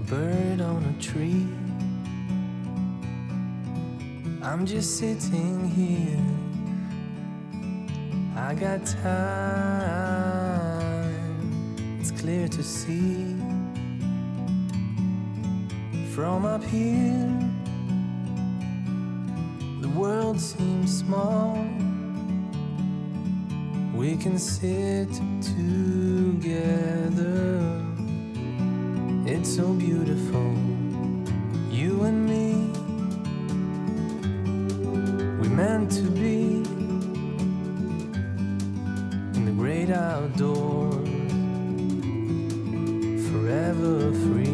a bird on a tree. I'm just sitting here. I got time. It's clear to see from up here. The world seems small. We can sit together. It's so beautiful, you and me. We meant to be in the great outdoors, forever free.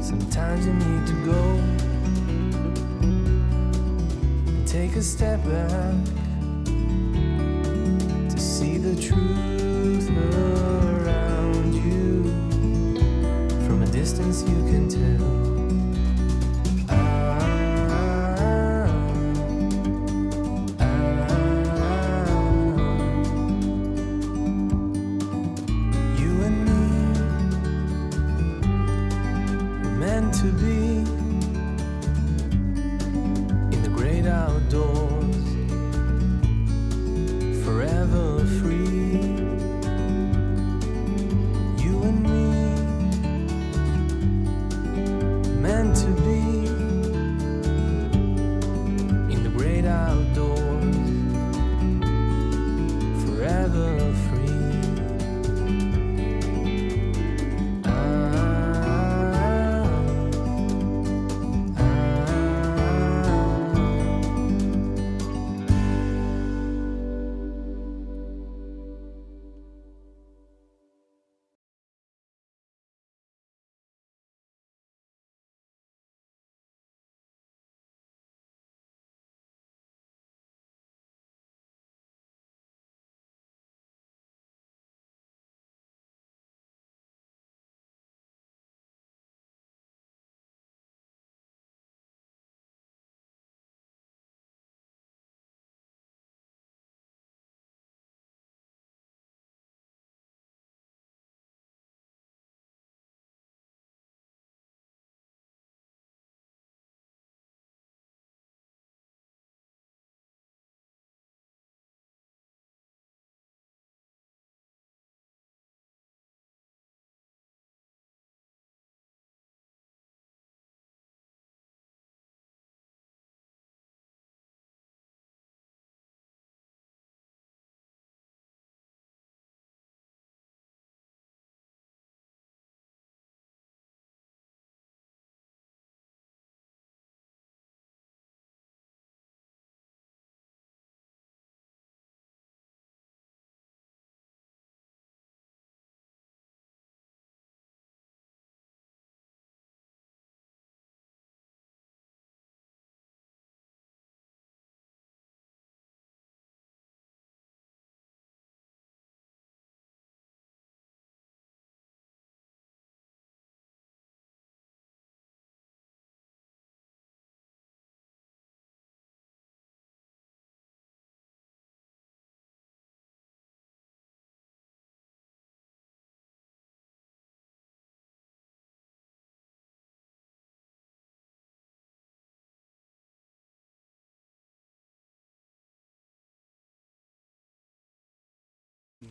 Sometimes you need to go and take a step back to see the truth around you. From a distance you can tell. You and me were meant to be in the great outdoors, forever free. You and me meant to be in the great outdoors, forever free.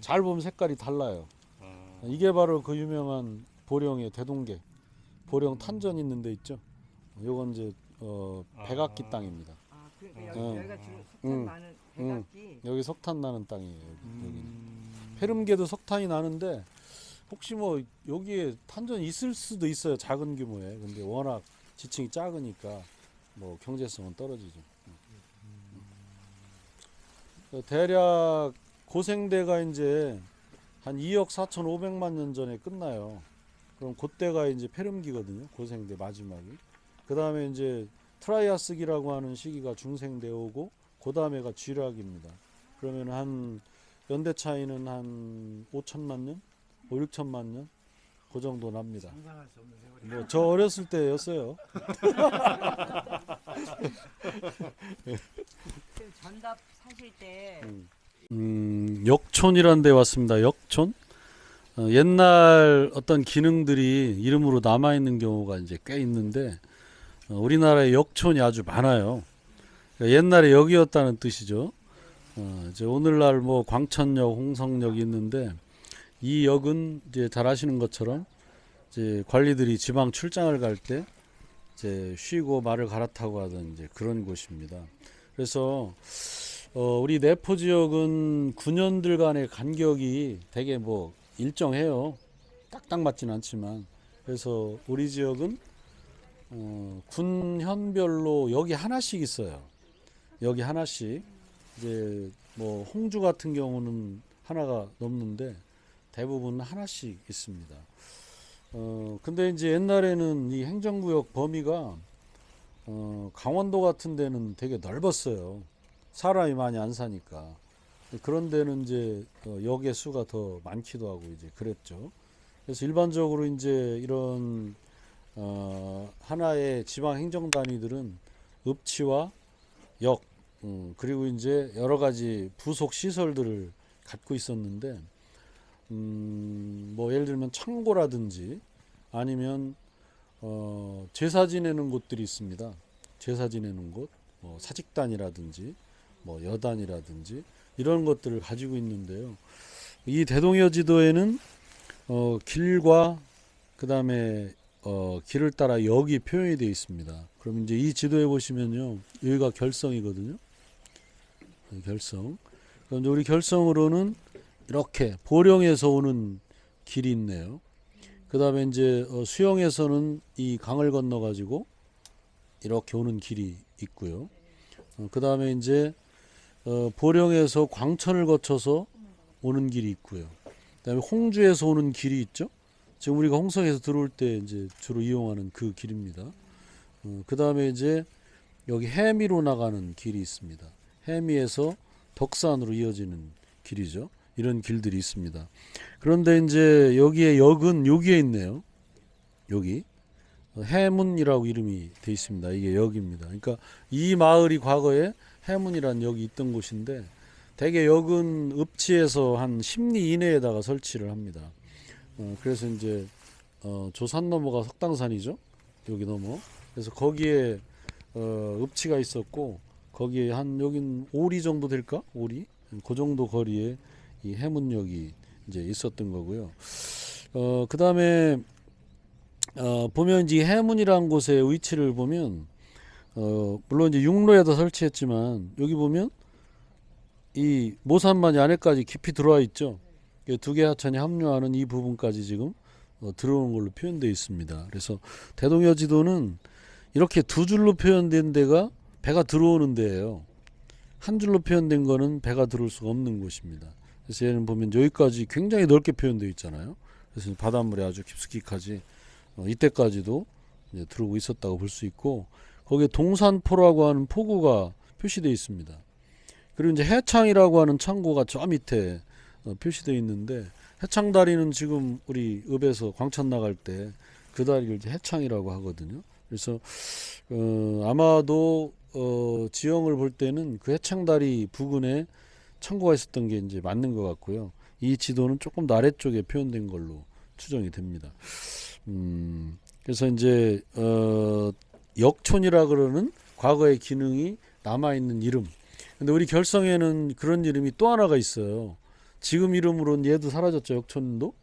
잘 보면 색깔이 달라요. 이게 바로 그 유명한 보령의 대동계 보령 탄전 있는 데 있죠. 요건 이제 백악기 땅입니다. 아, 그러니까 여기가 주로 음. 석탄 많은 백악기. 여기 석탄 나는 땅이에요. 여기는. 페름계도 석탄이 나는데 혹시 뭐 여기에 탄전이 있을 수도 있어요. 작은 규모에. 근데 워낙 지층이 작으니까 뭐 경제성은 떨어지죠. 대략 고생대가 이제 한 2억 4,500만 년 전에 끝나요. 그럼 그때가 이제 페름기거든요. 고생대 마지막이. 그 다음에 이제 트라이아스기라고 하는 시기가 중생대 오고 그 다음에가 쥐락입니다. 그러면 한 연대 차이는 한 5천만 년? 5, 6천만 년? 그 정도 납니다. 상상할 수 없는 세월이. 뭐 저 어렸을 때였어요. 그 전답 사실 때 역촌이라는 데 왔습니다. 역촌. 옛날 어떤 기능들이 이름으로 남아있는 경우가 이제 꽤 있는데, 우리나라에 역촌이 아주 많아요. 그러니까 옛날에 역이었다는 뜻이죠. 이제 오늘날 뭐 광천역, 홍성역이 있는데, 이 역은 이제 잘 아시는 것처럼 이제 관리들이 지방 출장을 갈 때 이제 쉬고 말을 갈아타고 하던 이제 그런 곳입니다. 그래서 우리 내포 지역은 9년들 간의 간격이 되게 뭐 일정해요. 딱딱 맞지는 않지만. 그래서 우리 지역은 군현별로 역이 하나씩 있어요. 역이 하나씩. 이제 뭐 홍주 같은 경우는 하나가 넘는데 대부분 하나씩 있습니다. 근데 이제 옛날에는 이 행정구역 범위가 강원도 같은 데는 되게 넓었어요. 사람이 많이 안 사니까. 그런 데는 이제 역의 수가 더 많기도 하고 이제 그랬죠. 그래서 일반적으로 이제 이런 하나의 지방 행정 단위들은 읍치와 역, 그리고 이제 여러 가지 부속 시설들을 갖고 있었는데, 뭐 예를 들면 창고라든지 아니면 제사 지내는 곳들이 있습니다. 제사 지내는 곳, 뭐 사직단이라든지 뭐 여단이라든지 이런 것들을 가지고 있는데요. 이 대동여 지도에는 길과 그 다음에 길을 따라 역이 표현이 되어 있습니다. 그럼 이제 이 지도에 보시면요, 여기가 결성이거든요. 결성. 그럼 우리 결성으로는 이렇게 보령에서 오는 길이 있네요. 그 다음에 이제 수영에서는 이 강을 건너 가지고 이렇게 오는 길이 있고요. 그 다음에 이제 보령에서 광천을 거쳐서 오는 길이 있고요. 그 다음에 홍주에서 오는 길이 있죠. 지금 우리가 홍성에서 들어올 때 이제 주로 이용하는 그 길입니다. 그 다음에 이제 여기 해미로 나가는 길이 있습니다. 해미에서 덕산으로 이어지는 길이죠. 이런 길들이 있습니다. 그런데 이제 여기에 역은 여기에 있네요. 여기 해문이라고 이름이 돼 있습니다. 이게 역입니다. 그러니까 이 마을이 과거에 해문이라는 역이 있던 곳인데, 대개 역은 읍지에서 한 10리 이내에다가 설치를 합니다. 그래서 이제 조산 넘어가 석당산이죠. 여기 넘어. 그래서 거기에 읍지가 있었고, 거기에 한 여긴 5리 정도 될까? 5리? 그 정도 거리에 이 해문역이 이제 있었던 거고요. 그 다음에 보면 이제 해문이라는 곳의 위치를 보면, 물론 이제 육로에다 설치했지만 여기 보면 이 모산만이 안에까지 깊이 들어와 있죠. 두 개 하천이 합류하는 이 부분까지 지금 들어오는 걸로 표현되어 있습니다. 그래서 대동여 지도는 이렇게 두 줄로 표현된 데가 배가 들어오는 데예요. 한 줄로 표현된 거는 배가 들어올 수가 없는 곳입니다. 그래서 얘는 보면 여기까지 굉장히 넓게 표현되어 있잖아요. 그래서 바닷물이 아주 깊숙이까지 이때까지도 이제 들어오고 있었다고 볼 수 있고, 거기에 동산포라고 하는 포구가 표시되어 있습니다. 그리고 이제 해창이라고 하는 창고가 저 밑에 표시되어 있는데, 해창다리는 지금 우리 읍에서 광천 나갈 때 그 다리를 이제 해창이라고 하거든요. 그래서 아마도 지형을 볼 때는 그 해창다리 부근에 창고가 있었던 게 이제 맞는 것 같고요. 이 지도는 조금 더 아래쪽에 표현된 걸로 추정이 됩니다. 그래서 이제 역촌이라 그러는 과거의 기능이 남아있는 이름. 근데 우리 결성에는 그런 이름이 또 하나가 있어요. 지금 이름으로는 얘도 사라졌죠. 역촌도.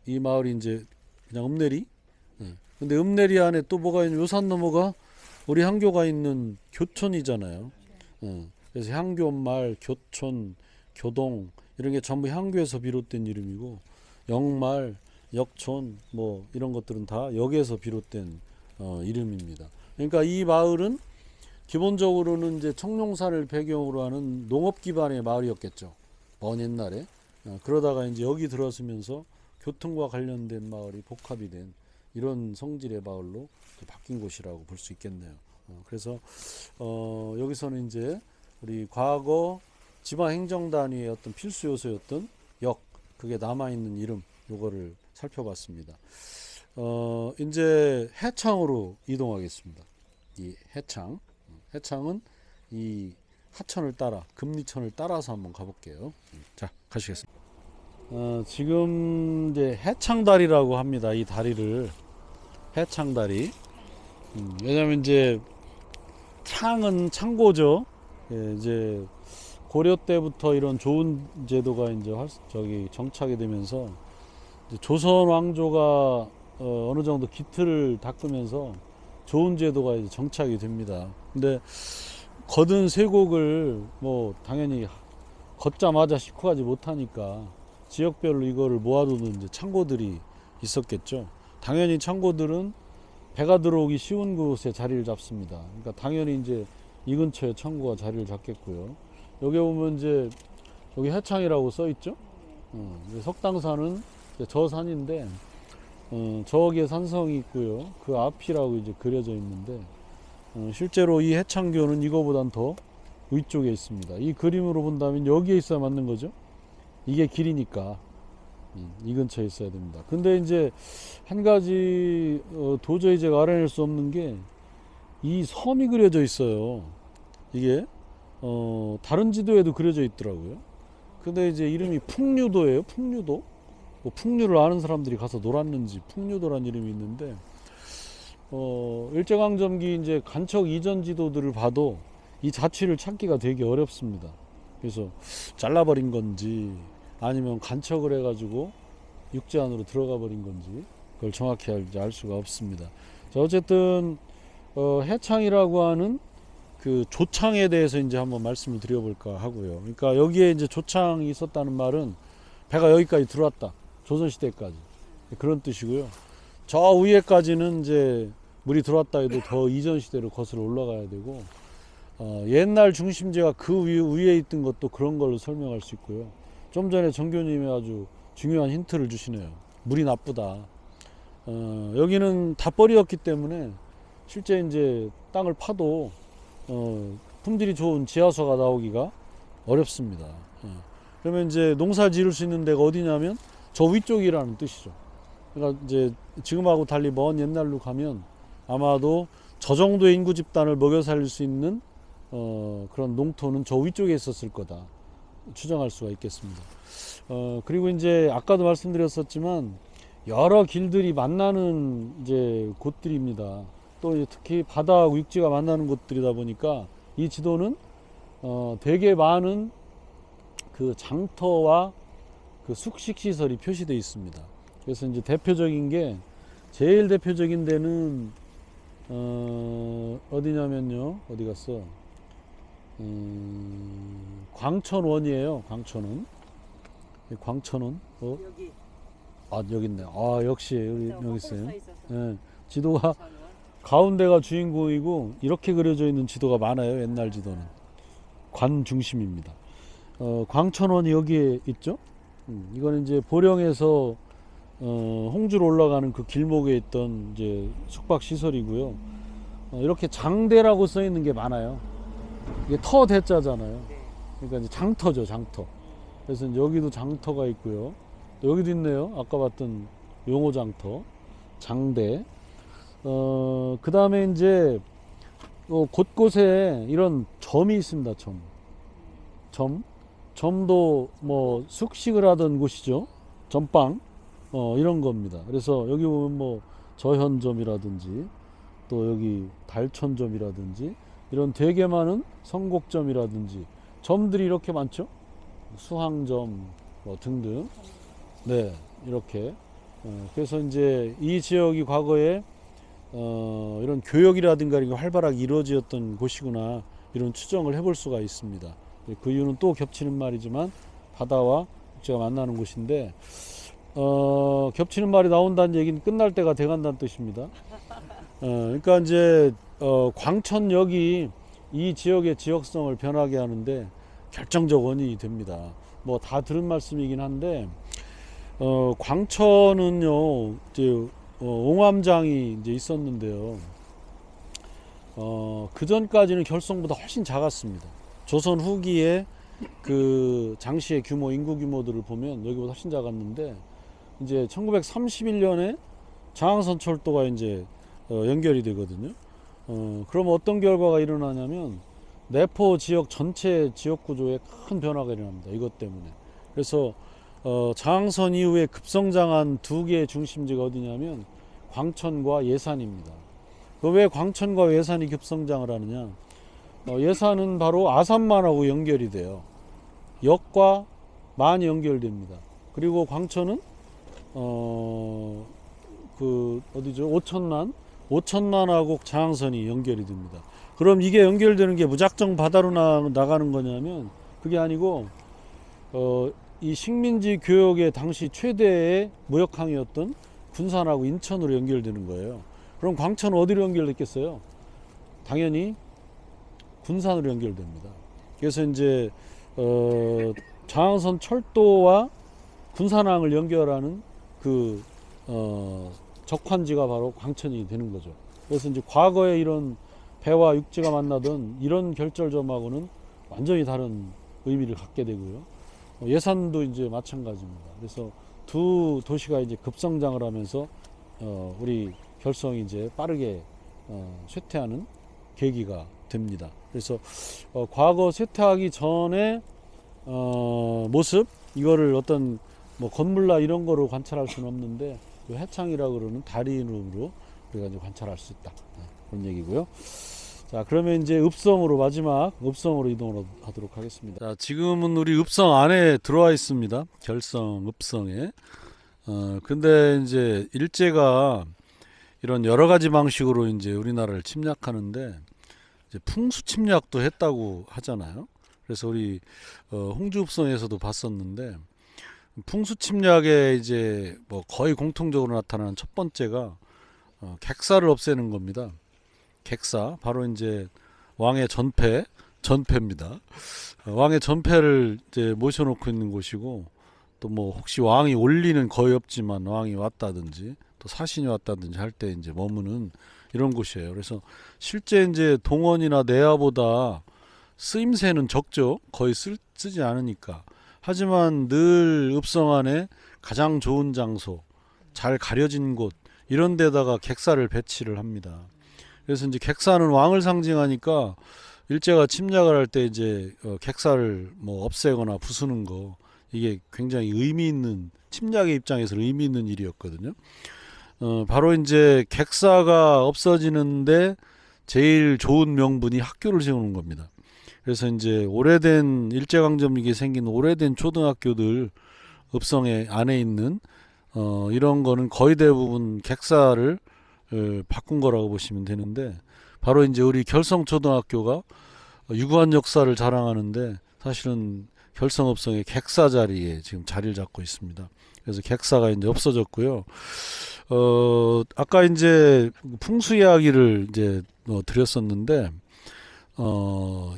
이 마을이 이제 그냥 읍내리. 근데 읍내리 안에 또 뭐가 있는, 요산 넘어가 우리 향교가 있는 교촌이잖아요. 그래서 향교말, 교촌, 교동 이런 게 전부 향교에서 비롯된 이름이고, 역말, 역촌 뭐 이런 것들은 다 역에서 비롯된 이름입니다. 그러니까 이 마을은 기본적으로는 이제 청룡산을 배경으로 하는 농업 기반의 마을이었겠죠. 먼 옛날에. 그러다가 이제 여기 들어서면서 교통과 관련된 마을이 복합이 된 이런 성질의 마을로 바뀐 곳이라고 볼 수 있겠네요. 그래서 여기서는 이제 우리 과거 지방행정단위의 어떤 필수 요소였던 역, 그게 남아있는 이름 요거를 살펴봤습니다. 이제 해창으로 이동하겠습니다. 이 해창은 이 하천을 따라 금리천을 따라서 한번 가볼게요. 자, 가시겠습니다. 지금 이제 해창다리라고 합니다. 이 다리를 해창다리. 왜냐면 이제 창은 창고죠. 예, 이제 고려 때부터 이런 좋은 제도가 이제 정착이 되면서 이제 조선 왕조가 어느 정도 기틀을 닦으면서 좋은 제도가 이제 정착이 됩니다. 근데 거둔 세곡을 뭐 당연히 걷자마자 싣고 가지 못하니까 지역별로 이거를 모아두는 이제 창고들이 있었겠죠. 당연히 창고들은 배가 들어오기 쉬운 곳에 자리를 잡습니다. 그러니까 당연히 이제 이 근처에 창고가 자리를 잡겠고요. 여기 보면 이제 여기 해창이라고 써 있죠. 석당산은 이제 저 산인데 저기에 산성이 있고요. 그 앞이라고 이제 그려져 있는데 실제로 이 해창교는 이거보단 더 위쪽에 있습니다. 이 그림으로 본다면 여기에 있어야 맞는 거죠. 이게 길이니까 이 근처에 있어야 됩니다. 근데 이제 한 가지 도저히 제가 알아낼 수 없는 게 이 섬이 그려져 있어요. 이게 다른 지도에도 그려져 있더라고요. 근데 이제 이름이 풍류도예요. 풍류도. 뭐 풍류를 아는 사람들이 가서 놀았는지 풍류도란 이름이 있는데 일제강점기 이제 간척 이전 지도들을 봐도 이 자취를 찾기가 되게 어렵습니다. 그래서 잘라버린 건지 아니면 간척을 해가지고 육지 안으로 들어가 버린 건지 그걸 정확히 알 수가 없습니다. 자, 어쨌든 해창이라고 하는 그 조창에 대해서 이제 한번 말씀을 드려볼까 하고요. 그러니까 여기에 이제 조창이 있었다는 말은 배가 여기까지 들어왔다. 조선시대까지. 그런 뜻이고요. 저 위에까지는 이제 물이 들어왔다 해도 더 이전 시대로 거슬러 올라가야 되고, 옛날 중심지가 그 위에 있던 것도 그런 걸로 설명할 수 있고요. 좀 전에 정교님이 아주 중요한 힌트를 주시네요. 물이 나쁘다. 여기는 닷벌이었기 때문에 실제 이제 땅을 파도 품질이 좋은 지하수가 나오기가 어렵습니다. 그러면 이제 농사 지을 수 있는 데가 어디냐면 저 위쪽이라는 뜻이죠. 그러니까 이제 지금하고 달리 먼 옛날로 가면 아마도 저 정도의 인구 집단을 먹여 살릴 수 있는 그런 농토는 저 위쪽에 있었을 거다 추정할 수가 있겠습니다. 그리고 이제 아까도 말씀드렸었지만 여러 길들이 만나는 이제 곳들입니다. 또 이제 특히 바다하고 육지가 만나는 곳들이다 보니까 이 지도는 되게 많은 그 장터와 그 숙식 시설이 표시되어 있습니다. 그래서 이제 대표적인 게 제일 대표적인 데는 어디냐면요. 어디 갔어? 광천원이에요. 광천원. 광천원. 여기 여기 있네. 역시 여기 있어요. 예, 지도가 광천원. 가운데가 주인공이고 이렇게 그려져 있는 지도가 많아요. 옛날 지도는 관 중심입니다. 광천원이 여기에 있죠. 이거는 이제 보령에서 홍주로 올라가는 그 길목에 있던 이제 숙박 시설이고요. 이렇게 장대라고 써 있는 게 많아요. 이게 터 대자잖아요. 그러니까 이제 장터죠, 장터. 그래서 이제 여기도 장터가 있고요. 또 여기도 있네요. 아까 봤던 용호 장터, 장대. 그 다음에 이제 곳곳에 이런 점이 있습니다. 점도 뭐 숙식을 하던 곳이죠. 점빵 이런 겁니다. 그래서 여기 보면 뭐 저현점이라든지 또 여기 달천점이라든지 이런 되게 많은 성곡점이라든지 점들이 이렇게 많죠. 수항점 뭐 등등. 네, 이렇게. 그래서 이제 이 지역이 과거에 이런 교역이라든가 이런 게 활발하게 이루어졌던 곳이구나 이런 추정을 해볼 수가 있습니다. 그 이유는 또 겹치는 말이지만 바다와 육지가 만나는 곳인데 겹치는 말이 나온다는 얘기는 끝날 때가 돼간다는 뜻입니다. 그러니까 이제 광천역이 이 지역의 지역성을 변하게 하는데 결정적 원인이 됩니다. 뭐 다 들은 말씀이긴 한데 광천은요 이제 옹암장이 이제 있었는데요. 그 전까지는 결성보다 훨씬 작았습니다. 조선 후기에 그 당시의 규모, 인구 규모들을 보면 여기보다 훨씬 작았는데 이제 1931년에 장항선 철도가 이제 연결이 되거든요. 그럼 어떤 결과가 일어나냐면 내포 지역 전체 지역 구조에 큰 변화가 일어납니다. 이것 때문에. 그래서 장항선 이후에 급성장한 두 개의 중심지가 어디냐면 광천과 예산입니다. 왜 광천과 예산이 급성장을 하느냐? 예산은 바로 아산만하고 연결이 돼요. 역과 만이 연결됩니다. 그리고 광천은 어디죠? 오천만하고 장항선이 연결이 됩니다. 그럼 이게 연결되는 게 무작정 바다로 나가는 거냐면 그게 아니고 이 식민지 교역의 당시 최대의 무역항이었던 군산하고 인천으로 연결되는 거예요. 그럼 광천은 어디로 연결됐겠어요? 당연히 군산으로 연결됩니다. 그래서 이제 장항선 철도와 군산항을 연결하는 그 적환지가 바로 광천이 되는 거죠. 그래서 이제 과거에 이런 배와 육지가 만나던 이런 결절점하고는 완전히 다른 의미를 갖게 되고요. 예산도 이제 마찬가지입니다. 그래서 두 도시가 이제 급성장을 하면서 우리 결성이 이제 빠르게 쇠퇴하는 계기가 됩니다. 그래서 과거 쇠퇴하기 전에 모습 이거를 어떤 뭐 건물나 이런 거로 관찰할 수는 없는데 해창이라고 그러는 다리인으로 우리가 이제 관찰할 수 있다. 그런 얘기고요. 자, 그러면 이제 읍성으로 마지막 읍성으로 이동을 하도록 하겠습니다. 자, 지금은 우리 읍성 안에 들어와 있습니다. 결성 읍성에. 근데 이제 일제가 이런 여러 가지 방식으로 이제 우리나라를 침략하는데 이제 풍수 침략도 했다고 하잖아요. 그래서 우리 홍주 읍성에서도 봤었는데 풍수 침략에 이제 뭐 거의 공통적으로 나타나는 첫 번째가 객사를 없애는 겁니다. 객사 바로 이제 왕의 전패입니다. 왕의 전패를 이제 모셔놓고 있는 곳이고 또 뭐 혹시 왕이 올 리는 거의 없지만 왕이 왔다든지 또 사신이 왔다든지 할 때 이제 머무는 이런 곳이에요. 그래서 실제 이제 동원이나 내화보다 쓰임새는 적죠. 거의 쓰지 않으니까. 하지만 늘 읍성 안에 가장 좋은 장소, 잘 가려진 곳 이런 데다가 객사를 배치를 합니다. 그래서 이제 객사는 왕을 상징하니까 일제가 침략을 할 때 이제 객사를 뭐 없애거나 부수는 거 이게 굉장히 의미 있는 침략의 입장에서 의미 있는 일이었거든요. 바로 이제 객사가 없어지는데 제일 좋은 명분이 학교를 세우는 겁니다. 그래서 이제 오래된 일제강점기에 생긴 오래된 초등학교들 읍성에 안에 있는 이런 거는 거의 대부분 객사를 바꾼 거라고 보시면 되는데 바로 이제 우리 결성초등학교가 유구한 역사를 자랑하는데 사실은 결성읍성의 객사 자리에 지금 자리를 잡고 있습니다. 그래서 객사가 이제 없어졌고요. 아까 이제 풍수 이야기를 이제 드렸었는데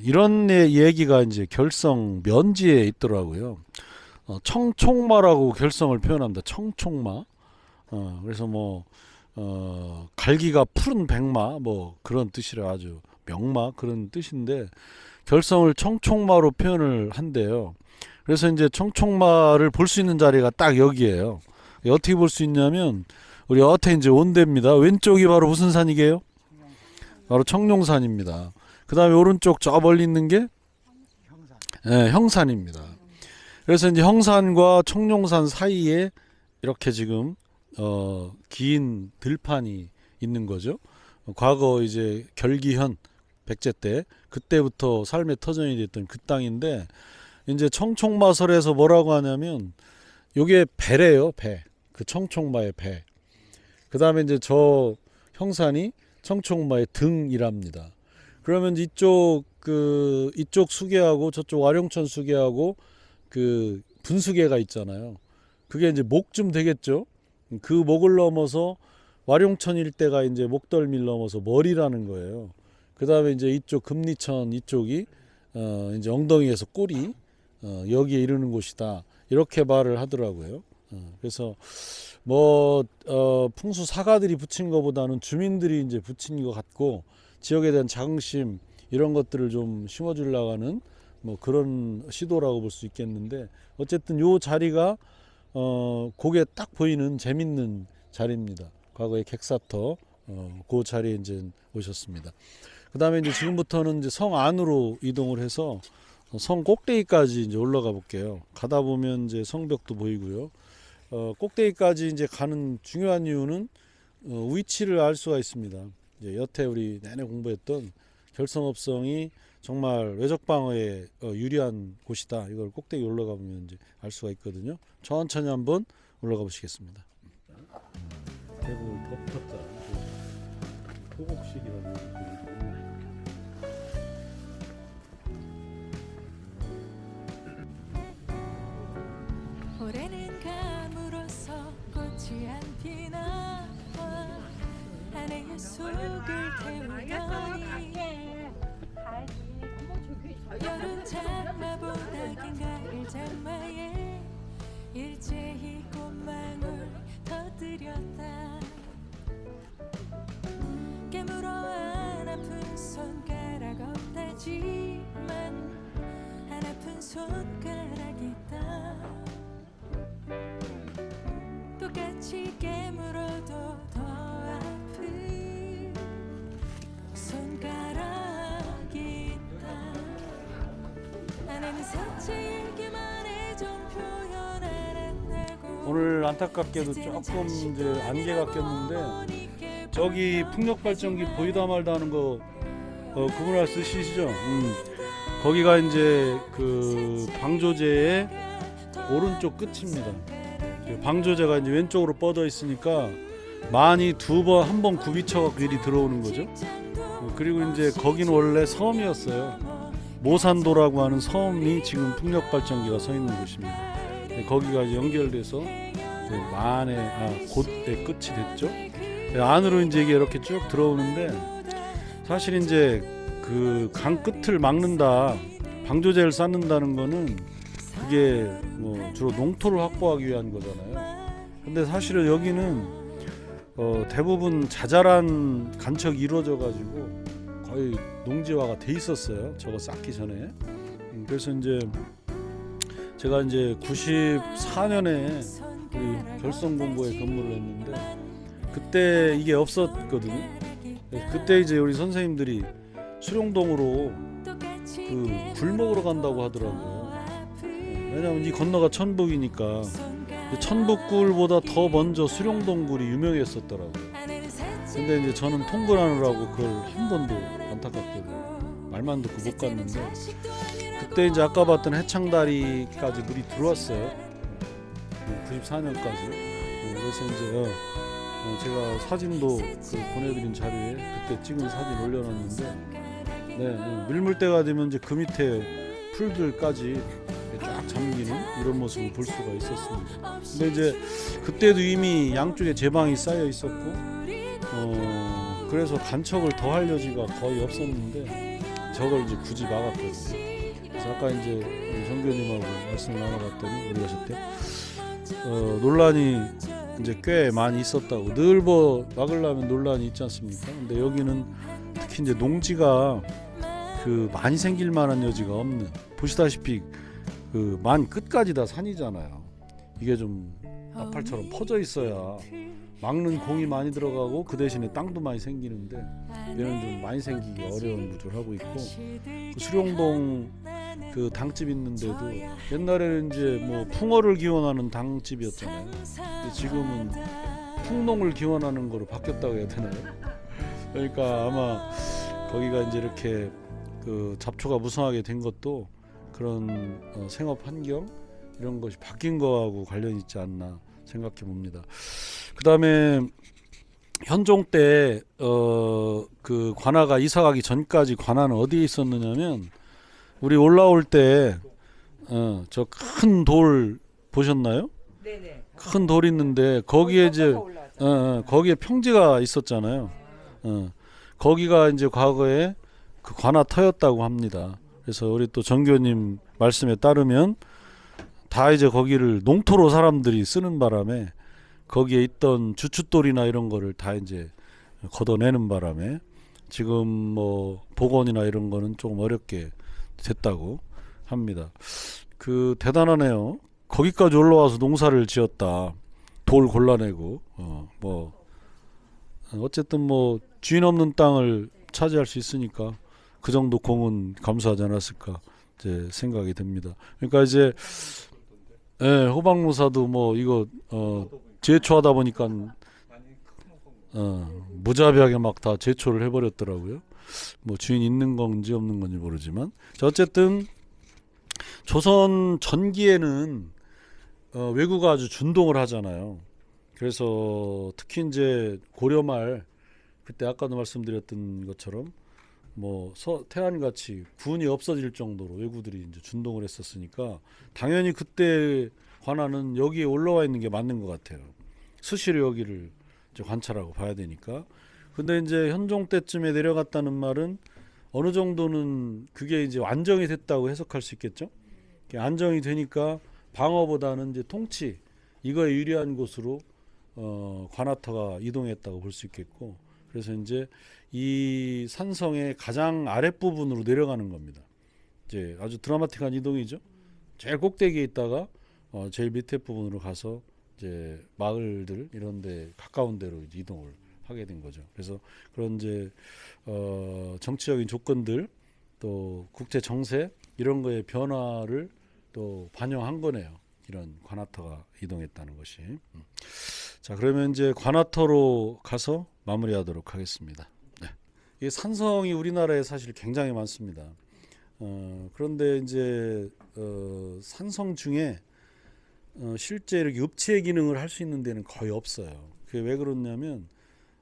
이런 얘기가 이제 결성 면지에 있더라고요. 청총마라고 결성을 표현합니다. 청총마. 그래서 뭐 갈기가 푸른 백마 뭐 그런 뜻이라 아주 명마 그런 뜻인데 결성을 청총마로 표현을 한대요. 그래서 이제 청총마를 볼 수 있는 자리가 딱 여기에요. 어떻게 볼 수 있냐면 우리 어태 이제 온대입니다. 왼쪽이 바로 무슨 산이게요? 바로 청룡산입니다. 그 다음에 오른쪽 저 멀리 있는 게 네, 형산입니다. 그래서 이제 형산과 청룡산 사이에 이렇게 지금 긴 들판이 있는 거죠. 과거 이제 결기현 백제 때 그때부터 삶의 터전이 됐던 그 땅인데 이제 청총마설에서 뭐라고 하냐면 요게 배래요. 배. 그 청총마의 배. 그 다음에 이제 저 형산이 청총마의 등이랍니다. 그러면 이쪽 이쪽 수계하고 저쪽 와룡천 수계하고 그 분수계가 있잖아요. 그게 이제 목쯤 되겠죠. 그 목을 넘어서 와룡천 일대가 이제 목덜미를 넘어서 머리라는 거예요. 그 다음에 이제 이쪽 금리천 이쪽이 이제 엉덩이에서 꼬리 여기에 이르는 곳이다. 이렇게 말을 하더라고요. 그래서 뭐 풍수 사가들이 붙인 것보다는 주민들이 이제 붙인 것 같고 지역에 대한 자긍심 이런 것들을 좀 심어주려고 하는 뭐 그런 시도라고 볼 수 있겠는데 어쨌든 요 자리가 고개 딱 보이는 재밌는 자리입니다. 과거에 객사터 그 자리에 이제 오셨습니다. 그 다음에 이제 지금부터는 이제 성 안으로 이동을 해서 성 꼭대기까지 이제 올라가 볼게요. 가다 보면 이제 성벽도 보이고요. 꼭대기까지 이제 가는 중요한 이유는 위치를 알 수가 있습니다. 이제 여태 우리 내내 공부했던 결성업성이 정말 외적 방어에 유리한 곳이다. 이걸 꼭대기 올라가 보면 이제 알 수가 있거든요. 천천히 한번 올라가 보시겠습니다. 대부분 덮쳤자 호곡식이라고 올해는 감으로서 꽃이 안 피나 아내의 속을 태우더니 여름 장마보다 긴 가을 장마에 일제히 꽃망울 터뜨렸다. 깨물어 안 아픈 손가락 없다지만 안 아픈 손가락 있다. 똑같이 깨물어도 더 아픈 손가락이 있다. 아내는 셋째 일기만 애정 표현 안 한다고. 오늘 안타깝게도 조금 이제 안개가 꼈는데 저기 풍력발전기 보이다 말다 하는 거 구분할 수 있으시죠? 거기가 이제 그 방조제의 오른쪽 끝입니다. 방조제가 이제 왼쪽으로 뻗어 있으니까 많이 한 번 굽이쳐가 미리 들어오는 거죠. 그리고 이제 거기는 원래 섬이었어요. 모산도라고 하는 섬이 지금 풍력발전기가 서 있는 곳입니다. 거기가 이제 연결돼서 곧의 끝이 됐죠. 안으로 이제 이게 이렇게 쭉 들어오는데 사실 이제 그 강 끝을 막는다, 방조제를 쌓는다는 거는 그게 뭐 주로 농토를 확보하기 위한 거잖아요. 근데 사실은 여기는 대부분 자잘한 간척이 이루어져 가지고 거의 농지화가 돼 있었어요. 저거 쌓기 전에. 그래서 이제 제가 이제 94년에 우리 결성공고에 근무를 했는데 그때 이게 없었거든요. 그때 이제 우리 선생님들이 수령동으로 그 굴 먹으러 간다고 하더라고요. 왜냐면 이 건너가 천북이니까 천북굴보다 더 먼저 수령동굴이 유명했었더라고요. 근데 이제 저는 통근하느라고 그걸 한 번도 안타깝게도 말만 듣고 못 갔는데 그때 이제 아까 봤던 해창다리까지 물이 들어왔어요. 94년까지. 그래서 이제 제가 사진도 보내드린 자료에 그때 찍은 사진 올려놨는데 밀물때가 되면 이제 그 밑에 풀들까지 쫙 잠기는 이런 모습을 볼 수가 있었습니다. 근데 이제 그때도 이미 양쪽에 제방이 쌓여 있었고 그래서 간척을 더 할 여지가 거의 없었는데 저걸 이제 굳이 막았거든요. 그래서 아까 이제 우리 정교님하고 말씀을 나눠봤더니 어디 가셨대요? 논란이 이제 꽤 많이 있었다고. 늘 뭐 막으려면 논란이 있지 않습니까? 근데 여기는 특히 이제 농지가 그 많이 생길 만한 여지가 없는, 보시다시피 그 만 끝까지 다 산이잖아요. 이게 좀 나팔처럼 퍼져 있어야 막는 공이 많이 들어가고 그 대신에 땅도 많이 생기는데 얘는 좀 많이 생기기 어려운 구조를 하고 있고 그 수령동 그 당집 있는데도 옛날에는 이제 뭐 풍어를 기원하는 당집이었잖아요. 근데 지금은 풍농을 기원하는 거로 바뀌었다고 해야 되나요? 그러니까 아마 거기가 이제 이렇게 그 잡초가 무성하게 된 것도 그런 생업 환경 이런 것이 바뀐 거하고 관련이 있지 않나 생각해 봅니다. 그 다음에 현종 때 그 관아가 이사 가기 전까지 관아는 어디에 있었느냐면 우리 올라올 때 저 큰 돌 보셨나요? 네네. 큰 돌 있는데 거기에 이제 거기에 평지가 있었잖아요. 거기가 이제 과거에 그 관아터였다고 합니다. 그래서 우리 또 정교님 말씀에 따르면 다 이제 거기를 농토로 사람들이 쓰는 바람에 거기에 있던 주춧돌이나 이런 거를 다 이제 걷어내는 바람에 지금 뭐 복원이나 이런 거는 조금 어렵게 됐다고. 합니다. 그 대단하네요. 거기까지 올라와서 농사를 지었다. 돌 골라내고 뭐 어쨌든 뭐 주인 없는 땅을 차지할 수 있으니까 그 정도 공은 감수하지 않았을까 이제 생각이 듭니다. 그러니까 이제 호박농사도 뭐 이거 제초하다 보니까 무자비하게 막 다 제초를 해버렸더라고요. 뭐 주인 있는 건지 없는 건지 모르지만 자, 어쨌든 조선 전기에는 왜구가 아주 준동을 하잖아요. 그래서 특히 이제 고려말 그때 아까도 말씀드렸던 것처럼 뭐 태안같이 군이 없어질 정도로 왜구들이 이제 준동을 했었으니까 당연히 그때 관한은 여기에 올라와 있는 게 맞는 것 같아요. 수시로 여기를 이제 관찰하고 봐야 되니까. 근데 이제 현종 때쯤에 내려갔다는 말은 어느 정도는 그게 이제 안정이 됐다고 해석할 수 있겠죠. 안정이 되니까 방어보다는 이제 통치 이거에 유리한 곳으로 관아터가 이동했다고 볼 수 있겠고, 그래서 이제 이 산성의 가장 아랫부분으로 내려가는 겁니다. 이제 아주 드라마틱한 이동이죠. 제일 꼭대기에 있다가 제일 밑에 부분으로 가서 이제 마을들 이런 데 가까운 데로 이제 이동을 하게 된 거죠. 그래서 그런 이제 정치적인 조건들 또 국제 정세 이런 거의 변화를 또 반영한 거네요. 이런 관아터가 이동했다는 것이. 자, 그러면 이제 관아터로 가서 마무리하도록 하겠습니다. 네. 이 산성이 우리나라에 사실 굉장히 많습니다. 그런데 이제 산성 중에 실제 이렇게 읍치의 기능을 할 수 있는 데는 거의 없어요. 그게 왜 그렇냐면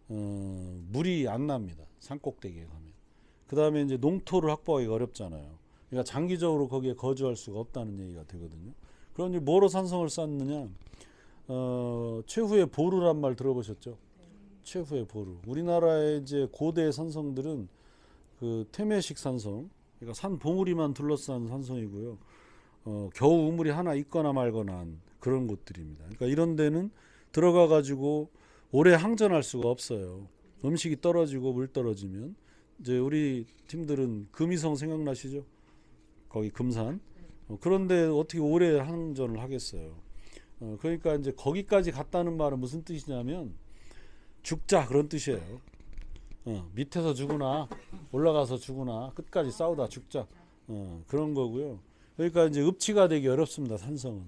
물이 안 납니다. 산 꼭대기에 가면. 그 다음에 이제 농토를 확보하기가 어렵잖아요. 그러니까 장기적으로 거기에 거주할 수가 없다는 얘기가 되거든요. 그럼 이제 뭐로 산성을 쌓느냐? 최후의 보루란 말 들어보셨죠? 최후의 보루. 우리나라의 이제 고대 산성들은 그 퇴매식 산성, 그러니까 산 봉우리만 둘러싼 산성이고요. 겨우 우물이 하나 있거나 말거나 한 그런 곳들입니다. 그러니까 이런 데는 들어가 가지고 오래 항전할 수가 없어요. 음식이 떨어지고 물 떨어지면. 이제 우리 팀들은 금이성 생각나시죠? 거기 금산. 그런데 어떻게 오래 항전을 하겠어요. 그러니까 이제 거기까지 갔다는 말은 무슨 뜻이냐면 죽자 그런 뜻이에요. 밑에서 죽으나 올라가서 죽으나 끝까지 싸우다 죽자 그런 거고요. 그러니까 이제 읍치가 되기 어렵습니다. 산성은.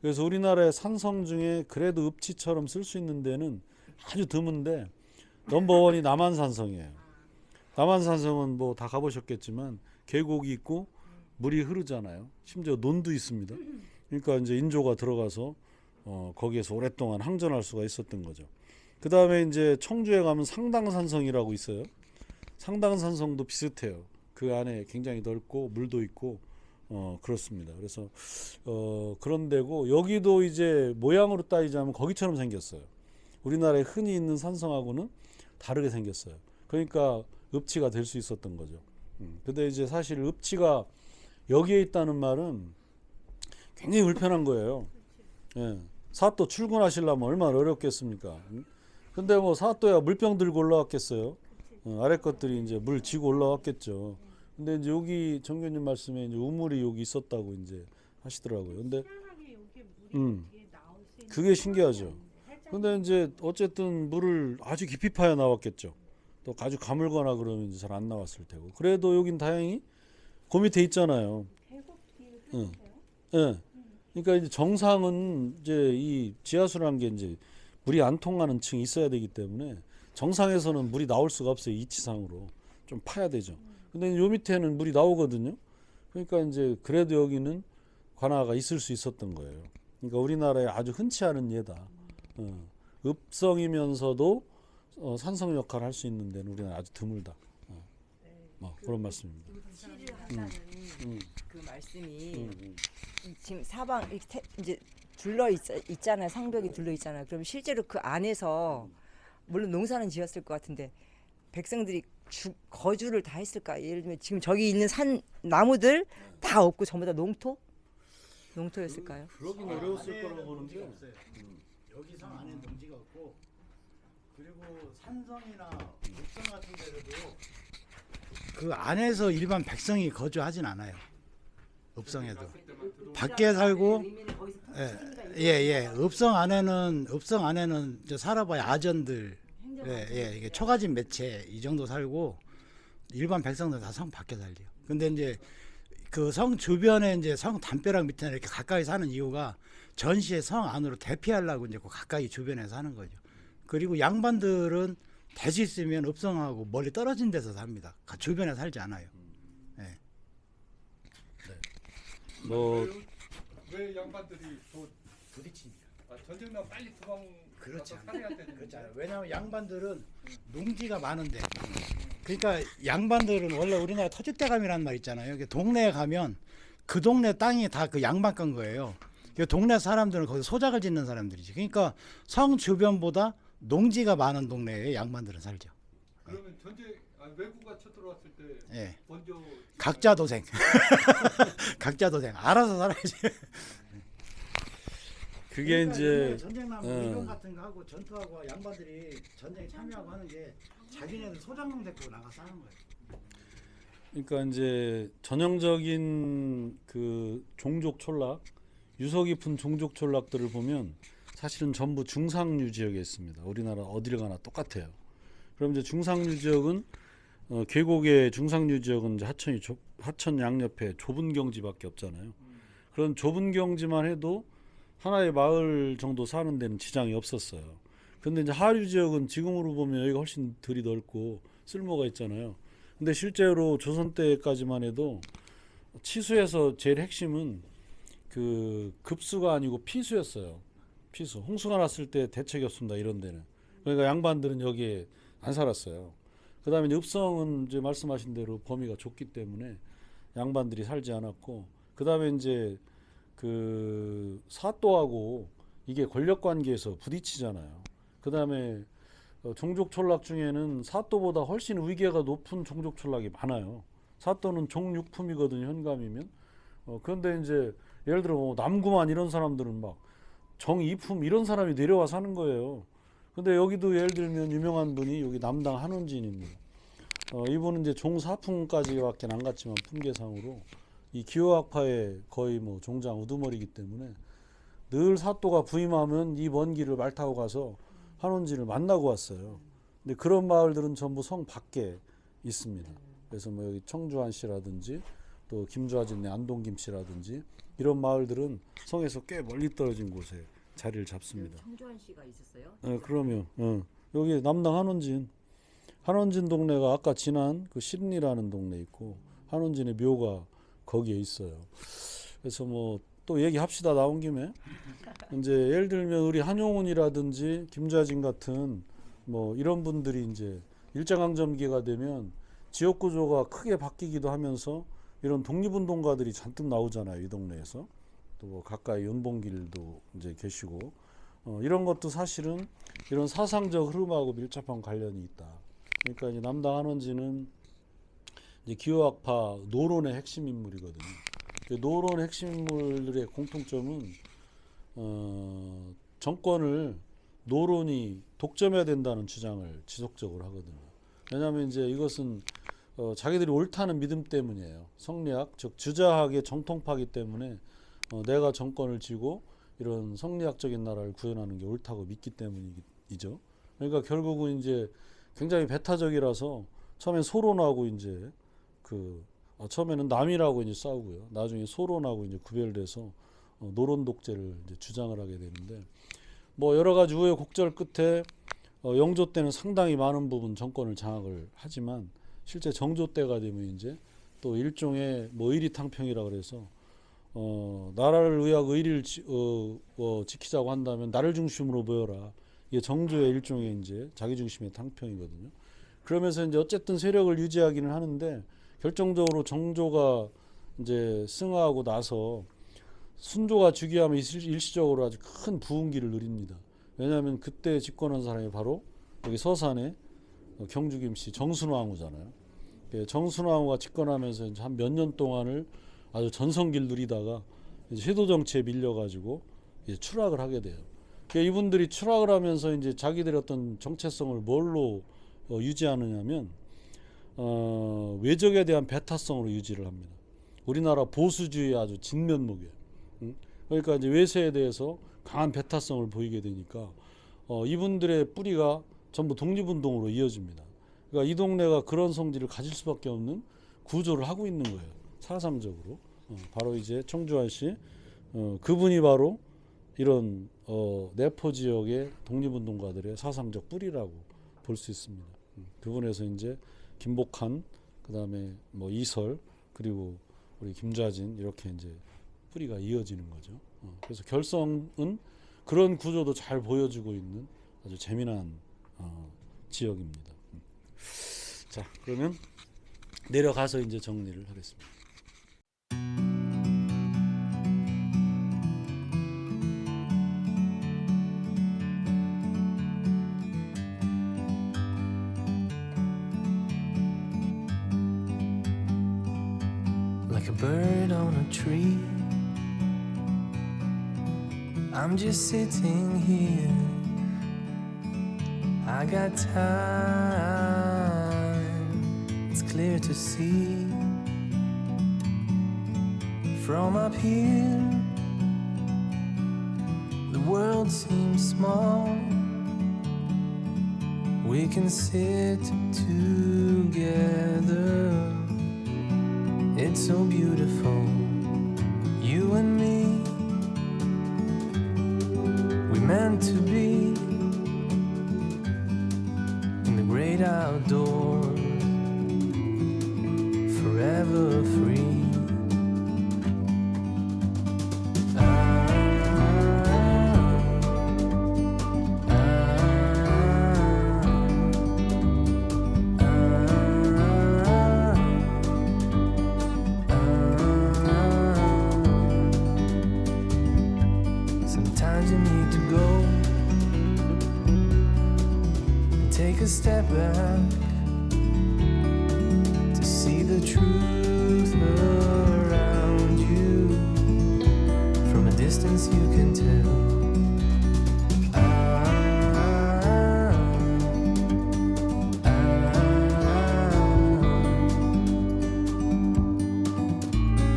그래서 우리나라의 산성 중에 그래도 읍치처럼 쓸 수 있는 데는 아주 드문데 넘버원이 남한산성이에요. 남한산성은 뭐 다 가보셨겠지만 계곡이 있고 물이 흐르잖아요. 심지어 논도 있습니다. 그러니까 이제 인조가 들어가서 거기에서 오랫동안 항전할 수가 있었던 거죠. 그 다음에 이제 청주에 가면 상당산성이라고 있어요. 상당산성도 비슷해요. 그 안에 굉장히 넓고 물도 있고 그렇습니다. 그래서 그런 데고 여기도 이제 모양으로 따지자면 거기처럼 생겼어요. 우리나라에 흔히 있는 산성하고는 다르게 생겼어요. 그러니까 읍치가 될 수 있었던 거죠. 근데 이제 사실 읍치가 여기에 있다는 말은 굉장히 불편한 거예요. 예. 사또 출근하시려면 얼마나 어렵겠습니까? 근데 뭐 사또야 물병 들고 올라왔겠어요. 아래 것들이 이제 물 지고 올라왔겠죠. 근데 이제 여기 정교님 말씀에 이제 우물이 여기 있었다고 이제 하시더라고요. 근데 그게 신기하죠. 근데 이제 어쨌든 물을 아주 깊이 파야 나왔겠죠. 또 아주 가물거나 그러면 이제 잘 안 나왔을 테고. 그래도 여긴 다행히 그 밑에 있잖아요. 예. 그러니까 이제 정상은 이제 이 지하수라는 게 이제 물이 안 통하는 층이 있어야 되기 때문에 정상에서는 물이 나올 수가 없어요. 이치상으로 좀 파야 되죠. 근데 요 밑에는 물이 나오거든요. 그러니까 이제 그래도 여기는 관아가 있을 수 있었던 거예요. 그러니까 우리나라에 아주 흔치 않은 예다. 읍성이면서도 산성 역할을 할 수 있는 데는 우리나라 아주 드물다. 뭐 그런 말씀입니다. 시를 한다는 그 말씀이 지금 사방 이제 둘러 있잖아요. 상벽이 둘러 있잖아요. 그럼 실제로 그 안에서 물론 농사는 지었을 것 같은데 백성들이 거주를 다 했을까? 예를 들면 지금 저기 있는 산 나무들 다 없고 전부 다 농토였을까요? 그러긴 어려웠을 거라고 보는데. 여기 산 안에 농지가 없고, 그리고 산성이나 읍성 같은 데도 그 안에서 일반 백성이 거주하진 않아요. 읍성에도 밖에 살고 예. 읍성 안에는 이제 살아봐야 아전들 이게 초가집 매체 이 정도 살고 일반 백성들 다 성 밖에 살죠. 근데 이제 그 성 주변에 이제 성 담벼락 밑에 이렇게 가까이 사는 이유가 전시에 성 안으로 대피하려고 이제 그 가까이 주변에 사는 거죠. 그리고 양반들은 대지 있으면 읍성하고 멀리 떨어진 데서 삽니다. 주변에 살지 않아요. 예. 뭐 왜 양반들이 또 부딪힙니다. 전쟁 나면 빨리 도망 그렇지 않아요. 살해야 되는 그렇지 않아요. 왜냐하면 양반들은 농지가 많은데, 그러니까 양반들은 원래 우리나라 터줏대감이라는 말 있잖아요. 이게 동네에 가면 그 동네 땅이 다 그 양반 건 거예요. 그 동네 사람들은 거기서 소작을 짓는 사람들이지. 그러니까 성 주변보다 농지가 많은 동네에 양반들은 살죠. 그러면 외구가 쳐들어왔을 때 예. 먼저 각자 도생. 각자 도생. 알아서 살아야지. 그게 이제 전쟁 나면 어. 의병 같은 거 하고 전투하고 양반들이 전쟁에 참여하고 하는 게 자기네들 소장농 데리고 나가서 하는 거예요. 그러니까 이제 전형적인 그 종족 촌락, 유서 깊은 종족 촌락들을 보면 사실은 전부 중상류 지역에 있습니다. 우리나라 어딜 가나 똑같아요. 그럼 이제 중상류 지역은 계곡의 중상류 지역은 이제 하천 양옆에 좁은 경지밖에 없잖아요. 그런 좁은 경지만 해도 하나의 마을 정도 사는 데는 지장이 없었어요. 근데 이제 하류 지역은 지금으로 보면 여기가 훨씬 덜이 넓고 쓸모가 있잖아요. 근데 실제로 조선 때까지만 해도 치수에서 제일 핵심은 그 급수가 아니고 피수였어요. 피수. 홍수가 났을 때 대책이 없습니다. 이런 데는. 그러니까 양반들은 여기에 안 살았어요. 그다음에 읍성은 이제 말씀하신 대로 범위가 좁기 때문에 양반들이 살지 않았고, 그다음에 이제 그 사또하고 이게 권력 관계에서 부딪히잖아요. 그다음에 종족 촌락 중에는 사또보다 훨씬 위계가 높은 종족 촌락이 많아요. 사또는 종육품이거든요, 현감이면. 그런데 이제 예를 들어 뭐 남구만 이런 사람들은 막 정이품 이런 사람이 내려와 사는 거예요. 근데 여기도 예를 들면 유명한 분이 여기 남당 한원진입니다. 이분은 이제 종사품까지밖에 안 갔지만 품계상으로 이 기호학파의 거의 뭐 종장 우두머리이기 때문에 늘 사또가 부임하면 이 먼 길을 말 타고 가서 한원진을 만나고 왔어요. 근데 그런 마을들은 전부 성 밖에 있습니다. 그래서 뭐 여기 청주한 씨라든지 또 김주아진네 안동김 씨라든지 이런 마을들은 성에서 꽤 멀리 떨어진 곳에 자리를 잡습니다. 청주한 씨가 있었어요? 그러면 여기 남당 한원진 동네가 아까 지난 그 신리라는 동네 있고 한원진의 묘가 거기에 있어요. 그래서 뭐 또 얘기합시다. 나온 김에 이제 예를 들면 우리 한용운이라든지 김좌진 같은 뭐 이런 분들이 이제 일제강점기가 되면 지역 구조가 크게 바뀌기도 하면서 이런 독립운동가들이 잔뜩 나오잖아요. 이 동네에서 또 뭐 가까이 연봉길도 이제 계시고 이런 것도 사실은 이런 사상적 흐름하고 밀접한 관련이 있다. 그러니까 이제 남당 한원진은 이제 기호학파 노론의 핵심 인물이거든요. 노론의 핵심 인물들의 공통점은 정권을 노론이 독점해야 된다는 주장을 지속적으로 하거든요. 왜냐하면 이제 이것은 자기들이 옳다는 믿음 때문이에요. 성리학, 즉 주자학의 정통파기 때문에 내가 정권을 쥐고 이런 성리학적인 나라를 구현하는 게 옳다고 믿기 때문이죠. 그러니까 결국은 이제 굉장히 배타적이라서 처음엔 소론하고 이제 처음에는 남이라고 이제 싸우고요. 나중에 소론하고 이제 구별돼서 노론 독재를 이제 주장을 하게 되는데 뭐 여러 가지 우여곡절 끝에 영조 때는 상당히 많은 부분 정권을 장악을 하지만 실제 정조 때가 되면 이제 또 일종의 뭐 의리탕평이라 그래서 나라를 위하고 의리를 지키자고 한다면 나를 중심으로 모여라. 이게 정조의 일종의 이제 자기중심의 탕평이거든요. 그러면서 이제 어쨌든 세력을 유지하기는 하는데 결정적으로 정조가 이제 승하하고 나서 순조가 즉위하면 일시적으로 아주 큰 부흥기를 누립니다. 왜냐하면 그때 집권한 사람이 바로 여기 서산의 경주김씨 정순왕후잖아요. 정순왕후가 집권하면서 이제 한 몇 년 동안을 아주 전성기를 누리다가 이제 세도 정치에 밀려가지고 이제 추락을 하게 돼요. 이분들이 추락을 하면서 이제 자기들의 어떤 정체성을 뭘로 유지하느냐면 외적에 대한 배타성으로 유지를 합니다. 우리나라 보수주의 아주 진면목이에요. 그러니까 이제 외세에 대해서 강한 배타성을 보이게 되니까 이분들의 뿌리가 전부 독립운동으로 이어집니다. 그러니까 이 동네가 그런 성질을 가질 수밖에 없는 구조를 하고 있는 거예요. 사상적으로. 바로 이제 청주환 씨, 그분이 바로 이런 내포 지역의 독립운동가들의 사상적 뿌리라고 볼 수 있습니다. 그분에서 이제 김복한, 그다음에 뭐 이설, 그리고 우리 김좌진 이렇게 이제 뿌리가 이어지는 거죠. 그래서 결성은 그런 구조도 잘 보여주고 있는 아주 재미난 지역입니다. 자, 그러면 내려가서 이제 정리를 하겠습니다. Like a bird on a tree, I'm just sitting here. I got time, it's clear to see. From up here, the world seems small. We can sit together. It's so beautiful, you and me. We meant to be in the great outdoors, forever free. Sometimes you need to go and take a step back to see the truth around you. From a distance you can tell.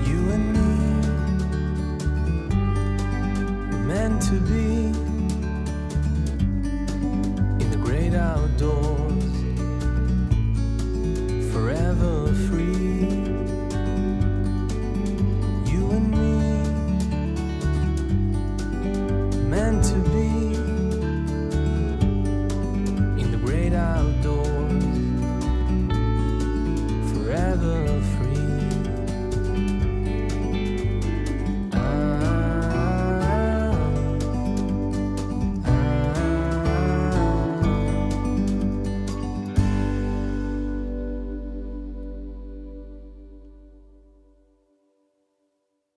You and me meant to be in the great outdoors, forever free. You and me meant to be in the great outdoors.